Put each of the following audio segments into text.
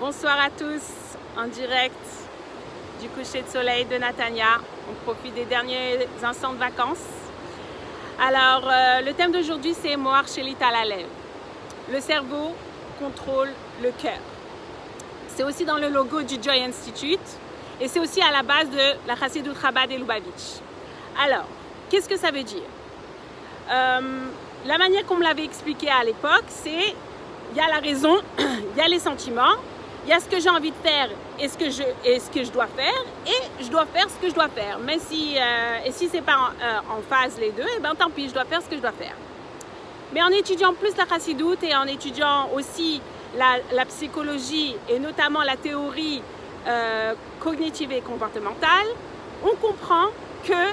Bonsoir à tous, en direct du coucher de soleil de Natania. On profite des derniers instants de vacances. Alors, le thème d'aujourd'hui, c'est Mohar Shelit Halev. Le cerveau contrôle le cœur. C'est aussi dans le logo du Joy Institute et c'est aussi à la base de la Chassidut Chabad et Lubavitch. Alors, qu'est-ce que ça veut dire? La manière qu'on me l'avait expliqué à l'époque, c'est il y a la raison, il y a les sentiments, il y a ce que j'ai envie de faire et ce que je dois faire, et je dois faire ce que je dois faire. Mais si c'est pas en phase les deux, et ben tant pis, je dois faire ce que je dois faire. Mais en étudiant plus la Chassidoute et en étudiant aussi la psychologie et notamment la théorie cognitive et comportementale, on comprend que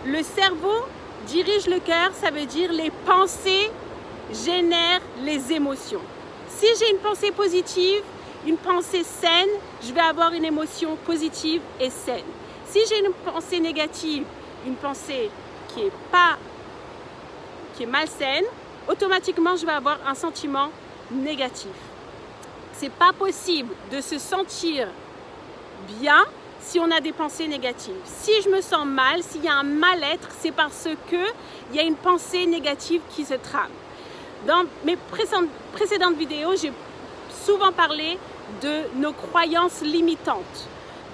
le cerveau dirige le cœur, ça veut dire les pensées génèrent les émotions. Si j'ai une pensée positive, une pensée saine, je vais avoir une émotion positive et saine. Si j'ai une pensée négative, une pensée qui est malsaine, automatiquement je vais avoir un sentiment négatif. C'est pas possible de se sentir bien si on a des pensées négatives. Si je me sens mal, s'il y a un mal-être, c'est parce qu'il y a une pensée négative qui se trame. Dans mes précédentes vidéos, j'ai souvent parlé de nos croyances limitantes,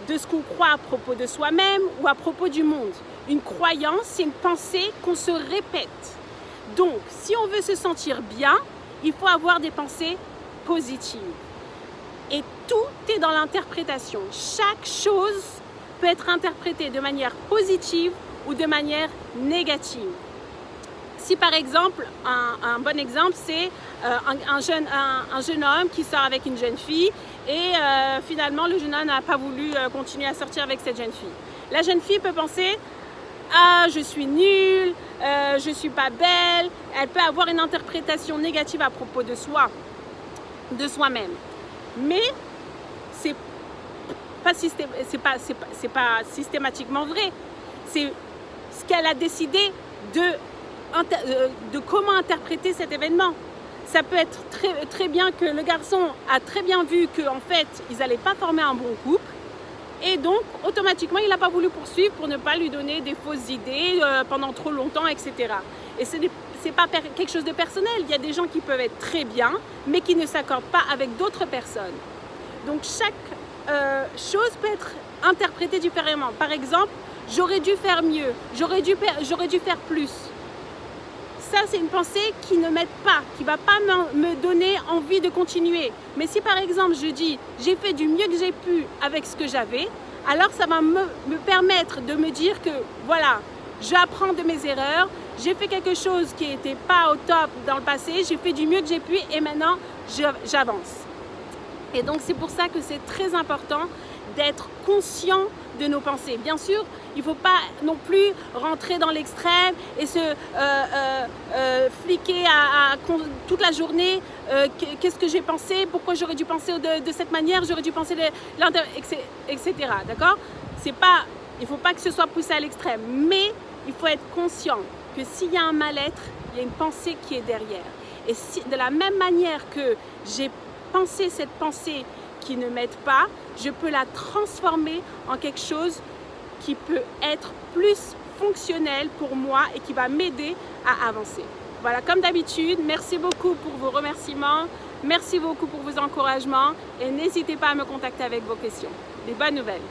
de ce qu'on croit à propos de soi-même ou à propos du monde. Une croyance, c'est une pensée qu'on se répète. Donc, si on veut se sentir bien, il faut avoir des pensées positives. Et tout est dans l'interprétation. Chaque chose peut être interprétée de manière positive ou de manière négative. Si par exemple, un bon exemple, c'est un jeune homme qui sort avec une jeune fille et finalement le jeune homme n'a pas voulu continuer à sortir avec cette jeune fille. La jeune fille peut penser « Ah, je suis nulle, je ne suis pas belle ». Elle peut avoir une interprétation négative à propos de soi, de soi-même. Mais c'est pas systématiquement vrai. C'est ce qu'elle a décidé de comment interpréter cet événement. Ça peut être très bien que le garçon a très bien vu qu'en fait, ils n'allaient pas former un bon couple. Et donc, automatiquement, il n'a pas voulu poursuivre pour ne pas lui donner des fausses idées pendant trop longtemps, etc. Et ce n'est pas quelque chose de personnel. Il y a des gens qui peuvent être très bien, mais qui ne s'accordent pas avec d'autres personnes. Donc, chaque chose peut être interprétée différemment. Par exemple, j'aurais dû faire mieux, j'aurais dû faire plus. Ça, c'est une pensée qui ne m'aide pas, qui ne va pas me donner envie de continuer. Mais si par exemple je dis j'ai fait du mieux que j'ai pu avec ce que j'avais, alors ça va me permettre de me dire que voilà, j'apprends de mes erreurs, j'ai fait quelque chose qui n'était pas au top dans le passé, j'ai fait du mieux que j'ai pu et maintenant j'avance. Et donc c'est pour ça que c'est très important d'être conscient de nos pensées. Bien sûr, il ne faut pas non plus rentrer dans l'extrême et se fliquer toute la journée. Qu'est-ce que j'ai pensé? Pourquoi j'aurais dû penser de cette manière? J'aurais dû penser etc. D'accord? Il ne faut pas que ce soit poussé à l'extrême. Mais il faut être conscient que s'il y a un mal-être, il y a une pensée qui est derrière. Et de la même manière que j'ai pensé cette pensée qui ne m'aide pas, je peux la transformer en quelque chose qui peut être plus fonctionnel pour moi et qui va m'aider à avancer. Voilà, comme d'habitude, merci beaucoup pour vos remerciements, merci beaucoup pour vos encouragements et n'hésitez pas à me contacter avec vos questions. Des bonnes nouvelles.